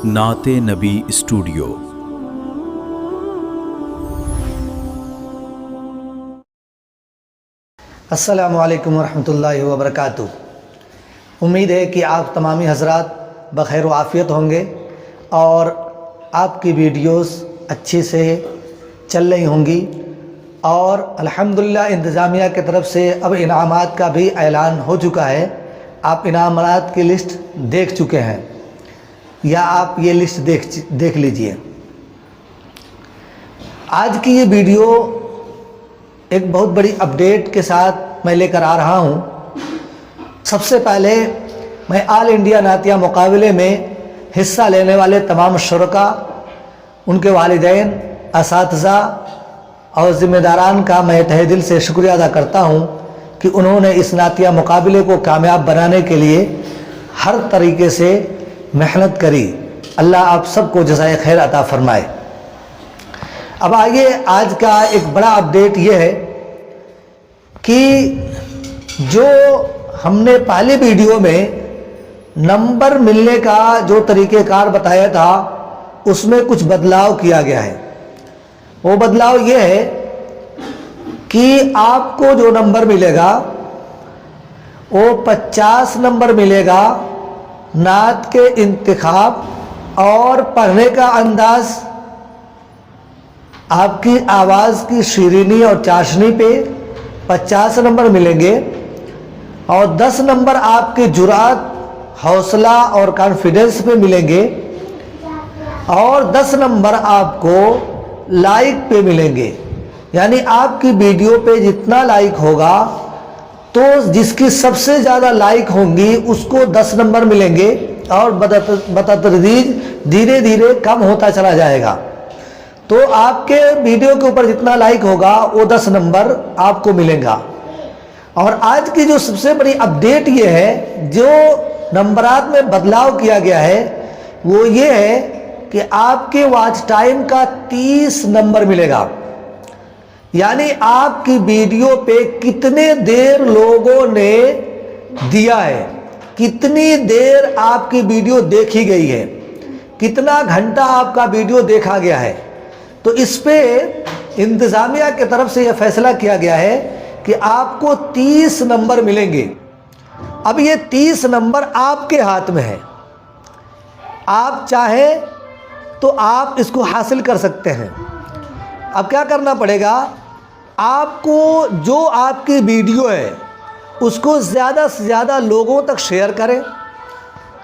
नाते नबी स्टूडियो। अस्सलामु अलैकुम वरहमतुल्लाहि वबरकातुहू। उम्मीद है कि आप तमामी हज़रात बख़ैर व आफ़ियत होंगे और आपकी वीडियोस अच्छी से चल रही होंगी। और अल्हम्दुलिल्लाह इंतज़ामिया की तरफ से अब इनामात का भी ऐलान हो चुका है। आप इनामात की लिस्ट देख चुके हैं या आप ये लिस्ट देख लीजिए। आज की ये वीडियो एक बहुत बड़ी अपडेट के साथ मैं लेकर आ रहा हूँ। सबसे पहले मैं ऑल इंडिया नातिया मुकाबले में हिस्सा लेने वाले तमाम शुरका, उनके वालिदैन, असातिज़ा और ज़िम्मेदारान का मैं तहे दिल से शुक्रिया अदा करता हूँ कि उन्होंने इस नातिया मुकाबले को कामयाब बनाने के लिए हर तरीके से मेहनत करी। अल्लाह आप सबको जज़ाए खैर अता फरमाए। अब आइए, आज का एक बड़ा अपडेट ये है कि जो हमने पहले वीडियो में नंबर मिलने का जो तरीक़ेकार बताया था उसमें कुछ बदलाव किया गया है। वो बदलाव ये है कि आपको जो नंबर मिलेगा वो 50 नंबर मिलेगा नात के इंतखाब और पढ़ने का अंदाज, आपकी आवाज़ की शीरीनी और चाशनी पे 50 नंबर मिलेंगे और 10 नंबर आपके जुरात, हौसला और कॉन्फिडेंस पे मिलेंगे और 10 नंबर आपको लाइक पे मिलेंगे। यानी आपकी वीडियो पे जितना लाइक होगा तो जिसकी सबसे ज़्यादा लाइक होंगी उसको 10 नंबर मिलेंगे और बतदरीज धीरे धीरे कम होता चला जाएगा। तो आपके वीडियो के ऊपर जितना लाइक होगा वो 10 नंबर आपको मिलेगा। और आज की जो सबसे बड़ी अपडेट ये है, जो नंबरात में बदलाव किया गया है वो ये है कि आपके वॉच टाइम का 30 नंबर मिलेगा। यानी आपकी वीडियो पे कितने देर लोगों ने दिया है, कितनी देर आपकी वीडियो देखी गई है, कितना घंटा आपका वीडियो देखा गया है। तो इस पे इंतज़ामिया की तरफ से यह फैसला किया गया है कि आपको 30 नंबर मिलेंगे। अब ये 30 नंबर आपके हाथ में है। आप चाहें तो आप इसको हासिल कर सकते हैं। अब क्या करना पड़ेगा, आपको जो आपकी वीडियो है उसको ज़्यादा से ज़्यादा लोगों तक शेयर करें।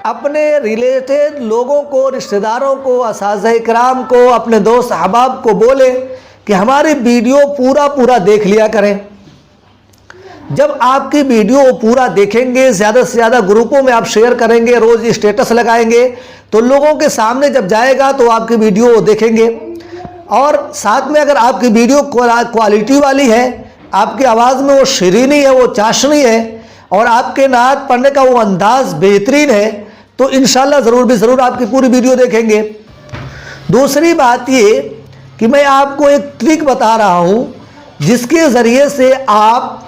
अपने रिलेटेड लोगों को, रिश्तेदारों को, असातिज़ा इकराम को, अपने दोस्त अहबाब को बोले कि हमारी वीडियो पूरा देख लिया करें। जब आपकी वीडियो पूरा देखेंगे, ज़्यादा से ज़्यादा ग्रुपों में आप शेयर करेंगे, रोज़ स्टेटस लगाएंगे, तो लोगों के सामने जब जाएगा तो आपकी वीडियो वो देखेंगे। और साथ में अगर आपकी वीडियो क्वालिटी वाली है, आपकी आवाज़ में वो शीरीनी है, वो चाशनी है और आपके नात पढ़ने का वो अंदाज़ बेहतरीन है, तो इंशाल्लाह ज़रूर भी ज़रूर आपकी पूरी वीडियो देखेंगे। दूसरी बात ये कि मैं आपको एक ट्रिक बता रहा हूँ जिसके ज़रिए से आप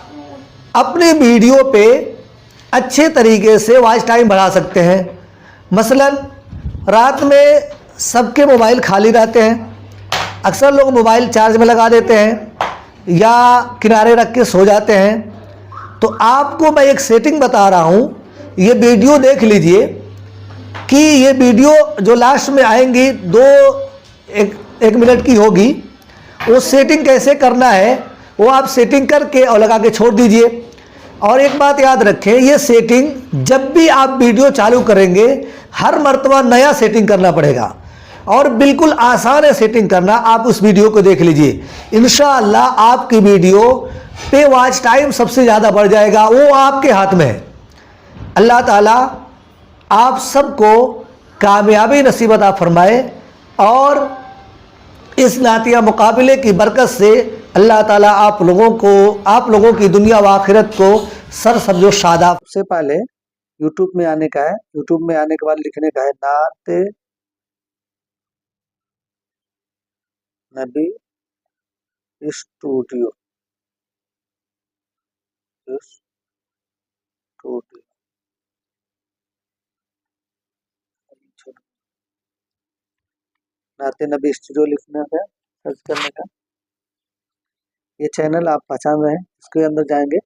अपने वीडियो पे अच्छे तरीके से वॉच टाइम बढ़ा सकते हैं। मसलन रात में सबके मोबाइल खाली रहते हैं, अक्सर लोग मोबाइल चार्ज में लगा देते हैं या किनारे रख के सो जाते हैं। तो आपको मैं एक सेटिंग बता रहा हूँ, ये वीडियो देख लीजिए कि ये वीडियो जो लास्ट में आएंगी एक मिनट की होगी, वो सेटिंग कैसे करना है वो आप सेटिंग करके और लगा के छोड़ दीजिए। और एक बात याद रखें, ये सेटिंग जब भी आप वीडियो चालू करेंगे हर मर्तबा नया सेटिंग करना पड़ेगा और बिल्कुल आसान है सेटिंग करना। आप उस वीडियो को देख लीजिए, इंशाअल्लाह आपकी वीडियो पे वॉच टाइम सबसे ज़्यादा बढ़ जाएगा। वो आपके हाथ में है। अल्लाह ताला आप सबको कामयाबी नसीब अता फरमाए और इस नातिया मुकाबले की बरकत से अल्लाह ताला आप लोगों की दुनिया व आखिरत को सरसब्ज़ व शादाब। सबसे पहले यूट्यूब में आने का है। यूट्यूब में आने के बाद लिखने का है नाते नबी स्टूडियो। नाते नबी स्टूडियो लिखने का, सर्च करने का। ये चैनल आप पहचान रहे हैं, इसके अंदर जाएंगे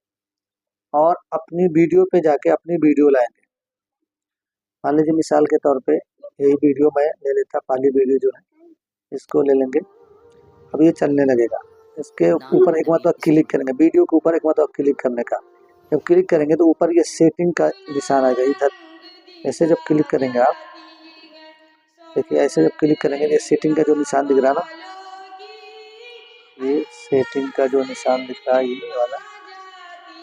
और अपनी वीडियो पे जाके अपनी वीडियो लाएंगे। मान लीजिए मिसाल के तौर पे यही वीडियो मैं ले लेता, पहली वीडियो जो है इसको ले लेंगे। अब ये चलने लगेगा, इसके ऊपर एक मतलब क्लिक करेंगे, वीडियो के ऊपर एक मतलब क्लिक करने का। जब क्लिक करेंगे तो ऊपर ये सेटिंग का निशान आएगा इधर, ऐसे जब क्लिक करेंगे आप देखिए, ऐसे जब क्लिक करेंगे ये सेटिंग का जो निशान दिख रहा है ना, ये सेटिंग का जो निशान दिख रहा है ये वाला,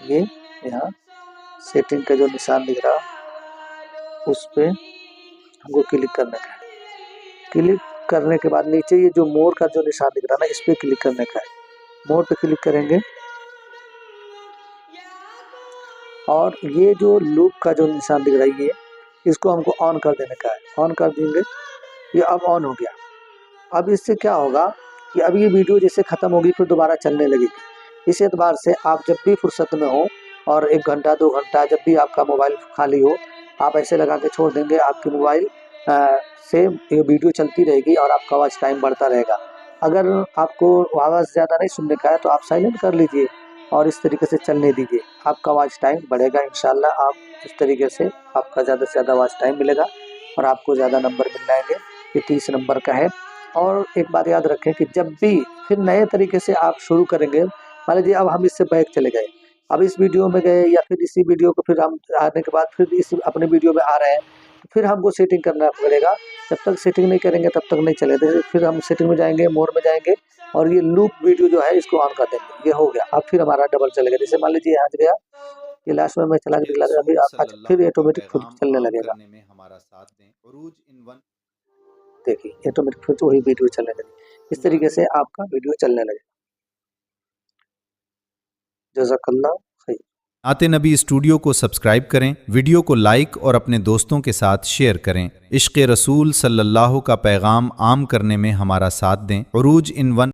ये यहाँ सेटिंग का जो निशान दिख रहा उस पे हमको क्लिक करने का है। क्लिक करने के बाद नीचे ये जो मोर का जो निशान दिख रहा है ना, इस पे क्लिक करने का है। मोर पे क्लिक करेंगे और ये जो लूप का जो निशान दिख रहा है ये, इसको हमको ऑन कर देने का है। ऑन कर देंगे, ये अब ऑन हो गया। अब इससे क्या होगा कि अब ये वीडियो जैसे ख़त्म होगी फिर दोबारा चलने लगेगी। इस एतबार से आप जब भी फुर्सत में हो और 1 घंटा 2 घंटा जब भी आपका मोबाइल खाली हो, आप ऐसे लगा के छोड़ देंगे, आपके मोबाइल से ये वीडियो चलती रहेगी और आपका वॉच टाइम बढ़ता रहेगा। अगर आपको आवाज़ ज़्यादा नहीं सुनने का है तो आप साइलेंट कर लीजिए और इस तरीके से चलने दीजिए, आपका वॉच टाइम बढ़ेगा इंशाल्लाह। आप इस तरीके से आपका ज़्यादा से ज़्यादा वॉच टाइम मिलेगा और आपको ज़्यादा नंबर मिल जाएंगे। ये 30 नंबर का है। और एक बात याद रखें कि जब भी फिर नए तरीके से आप शुरू करेंगे, मान लीजिए अब हम इससे बैक चले गए, अब इस वीडियो में गए या फिर इसी वीडियो को फिर हम आने के बाद फिर इस अपने वीडियो में आ रहे हैं, तो फिर हमको सेटिंग करना पड़ेगा। जब तक सेटिंग नहीं करेंगे तब तक नहीं चलेगा। फिर हम सेटिंग में जाएंगे, मोर में जाएंगे और ये लूप वीडियो जो है इसको ऑन कर देंगे। ये हो गया, अब फिर हमारा डबल चलेगा। जैसे मान लीजिए यहाँ गया, ये लास्ट में मैं चला के दिखला दूं, अभी अच्छा फिर ऑटोमेटिक खुद चलने लगेगा। देखिए ऑटोमेटिक फिर वही वीडियो चलने लगी। इस तरीके से आपका वीडियो चलने लगेगा। जज़ाकल्लाह खैर। नाते नबी स्टूडियो को सब्सक्राइब करें, वीडियो को लाइक और अपने दोस्तों के साथ शेयर करें। इश्क़ रसूल सल्लल्लाहु का पैगाम आम करने में हमारा साथ दें। उरूज इन 1